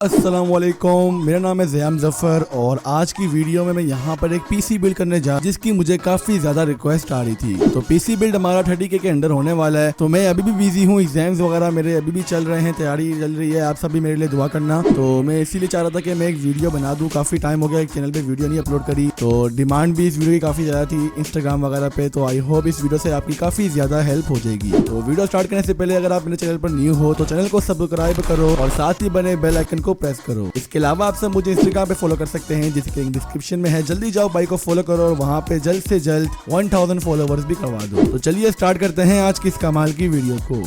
अस्सलामुअलैकुम, मेरा नाम है ज़याम ज़फ़र और आज की वीडियो में मैं यहाँ पर एक पीसी बिल्ड करने जा जिसकी मुझे काफ़ी ज़्यादा रिक्वेस्ट आ रही थी। तो पीसी बिल्ड हमारा 30K के अंडर होने वाला है। तो मैं अभी भी बिजी हूँ, एग्जाम्स वगैरह मेरे अभी भी चल रहे हैं, तैयारी चल रही है। आप सभी मेरे लिए दुआ करना। तो मैं इसीलिए चाह रहा था कि मैं एक वीडियो बना दूँ, काफ़ी टाइम हो गया एक चैनल पर वीडियो नहीं अपलोड करी। तो डिमांड भी इस वीडियो की काफ़ी ज़्यादा थी इंस्टाग्राम वगैरह पे। तो आई होप इस वीडियो से आपकी काफ़ी ज़्यादा हेल्प हो जाएगी। तो वीडियो स्टार्ट करने से पहले अगर आप मेरे चैनल पर न्यू हो तो चैनल को सब्सक्राइब करो और साथ ही बने बेल आइकन को प्रेस करो। इसके अलावा आप सब मुझे इंस्टाग्राम पे फॉलो कर सकते हैं जिसके लिंक डिस्क्रिप्शन में है। जल्दी जाओ भाई को फॉलो करो और वहाँ पे जल्द से जल्द 1000 फॉलोवर्स भी करवा दो। तो चलिए स्टार्ट करते हैं आज की इस कमाल की वीडियो को।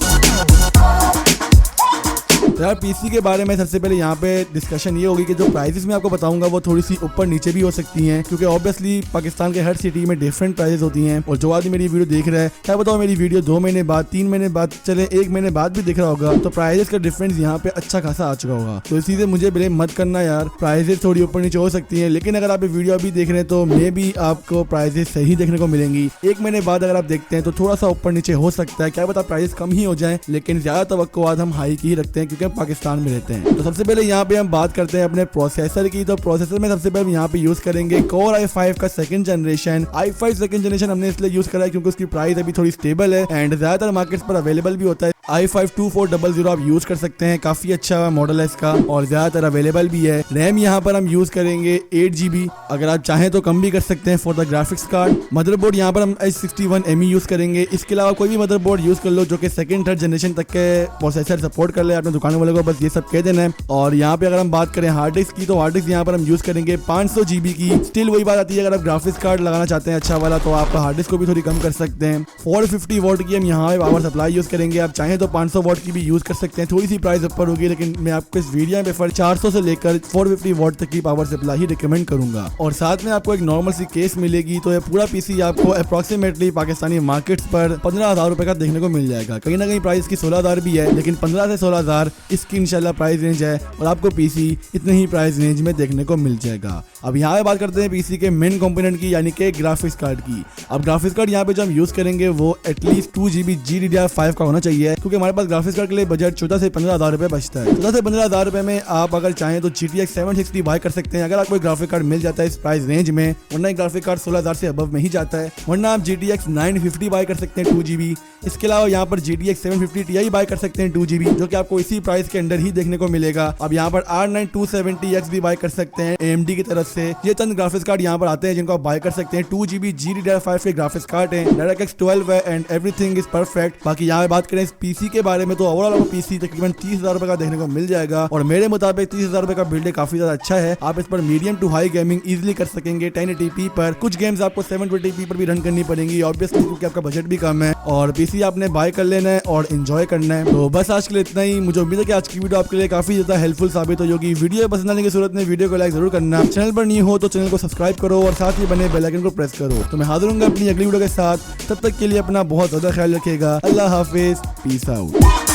तो यार पीसी के बारे में सबसे पहले यहाँ पे डिस्कशन ये होगी कि जो प्राइसेस मैं आपको बताऊंगा वो थोड़ी सी ऊपर नीचे भी हो सकती हैं, क्योंकि ऑब्वियसली पाकिस्तान के हर सिटी में डिफरेंट प्राइसेस होती हैं। और जो आदमी मेरी वीडियो देख रहा है, क्या बताओ मेरी वीडियो 2 महीने बाद, 3 महीने बाद, चले 1 महीने बाद भी दिख रहा होगा, तो प्राइसेस का डिफरेंस यहाँ पे अच्छा खासा आ चुका होगा। तो इसी से मुझे ब्लेम मत करना यार, प्राइसेस थोड़ी ऊपर नीचे हो सकती है। लेकिन अगर आप वीडियो अभी देख रहे हैं तो मे भी आपको प्राइसेस सही देखने को मिलेंगी। 1 महीने बाद अगर आप देखते हैं तो थोड़ा सा ऊपर नीचे हो सकता है, क्या पता प्राइस कम ही हो जाए, लेकिन ज्यादा तवक्कुआत हम हाई की ही रखते हैं क्योंकि हम पाकिस्तान में रहते हैं। तो सबसे पहले यहाँ पे हम बात करते हैं अपने प्रोसेसर की। तो प्रोसेसर में सबसे पहले यहाँ पे यूज करेंगे Core i5 का second generation. i5 second generation हमने इसलिए यूज करा है क्योंकि उसकी प्राइस अभी थोड़ी स्टेबल है एंड ज्यादातर मार्केट्स पर अवेलेबल भी होता है। i5 2400 आप यूज कर सकते हैं, काफी अच्छा मॉडल है इसका और ज्यादातर अवेलेबल भी है। रैम यहाँ पर हम यूज करेंगे 8GB, अगर आप चाहें तो कम भी कर सकते हैं for the graphics card. Motherboard यहाँ पर हम H61ME यूज करेंगे। इसके अलावा कोई भी मदरबोर्ड यूज कर लो जो कि सेकंड थर्ड जनरेशन तक के प्रोसेसर सपोर्ट कर ले। अपने दुकान वाले को बस ये सब कह देना है। और यहाँ पे अगर हम बात करें हार्ड डिस्क की, तो हार्ड डिस्क यहाँ पर हम यूज करेंगे 500GB की। स्टिल वही बात आती है, अगर आप ग्राफिक्स कार्ड लगाना चाहते हैं अच्छा वाला तो आप हार्ड डिस्क को भी थोड़ी कम कर सकते हैं। 450 वोल्ट की हम यहाँ पे पावर सप्लाई यूज करेंगे। आप चाहें तो 500 वोल्ट की भी यूज कर सकते हैं, थोड़ी सी प्राइस ऊपर होगी, लेकिन मैं आपको इस वीडियो में 400 से लेकर 450 वोल्ट तक की पावर सप्लाई ही रिकमेंड करूंगा। और साथ में आपको एक नॉर्मल सी केस मिलेगी। तो ये पूरा पीसी आपको अप्रोक्सीमेटली पाकिस्तानी मार्केट्स पर 15,000 रुपए का देखने को मिल जाएगा। कहीं ना कहीं प्राइस की 16,000 भी है, लेकिन 15 से 16,000 इसकी इंशाल्लाह प्राइस रेंज है और आपको पीसी इतने ही प्राइस रेंज में देखने को मिल जाएगा। अब यहाँ पे बात करते हैं पीसी के मेन कंपोनेंट की, यानी कि ग्राफिक्स कार्ड की। अब ग्राफिक्स कार्ड यहाँ पे जो हम यूज करेंगे वो एटलीस्ट 2GB GDDR5 का होना चाहिए, क्योंकि हमारे पास ग्राफिक्स कार्ड के लिए बजट 14 से 15,000 रुपए बचता है। 14 से 15,000 रुपए में आप अगर चाहें तो GTX 760 बाय कर सकते हैं, अगर आपको ग्राफिक कार्ड मिल जाता है इस प्राइस रेंज में। वरना ग्राफिक कार्ड 16,000 से अबव में ही जाता है। वरना आप GTX 950 बाय कर सकते हैं 2GB। इसके अलावा यहाँ पर GTX 750 Ti बाय कर सकते हैं 2GB, जो कि आपको इसी प्राइस के अंदर ही देखने को मिलेगा। अब यहाँ पर R9 270X भी बाय कर सकते हैं AMD की तरफ से। ये चंद ग्राफिक्स कार्ड यहाँ पर आते हैं जिनको आप बाय कर सकते हैं। 2GB GDDR5 के ग्राफिक्स कार्ड हैं, DirectX 12 है एंड एवरीथिंग इज परफेक्ट। बाकी यहाँ पे बात करें इस पीसी के बारे में तो ओवरऑल आपको पीसी तकरीबन 30,000 रुपए का देखने को मिल जाएगा और मेरे मुताबिक 30,000 रुपए का बिल्ड काफी ज्यादा अच्छा है। आप इस पर medium to high gaming easily कर सकेंगे 1080p पर। कुछ गेम्स आपको 720p पर भी रन करनी पड़ेंगी ऑब्वियसली, क्योंकि आपका बजट भी कम है और पीसी आपने बाय कर लेना है और एंजॉय करना है। तो बस आज के लिए इतना ही। मुझे उम्मीद है कि आज की वीडियो आपके लिए काफी ज्यादा हेल्पफुल साबित होगी। वीडियो पसंद आने की सूरत में वीडियो को लाइक जरूर करना। चैनल पर नहीं हो तो चैनल को सब्सक्राइब करो और साथ ही बने बेल आइकन को प्रेस करो। तो मैं हाजिर हूंगा अपनी अगली वीडियो के साथ, तब तक के लिए अपना बहुत ज्यादा ख्याल रखिएगा। अल्लाह हाफिज, पीस आउट।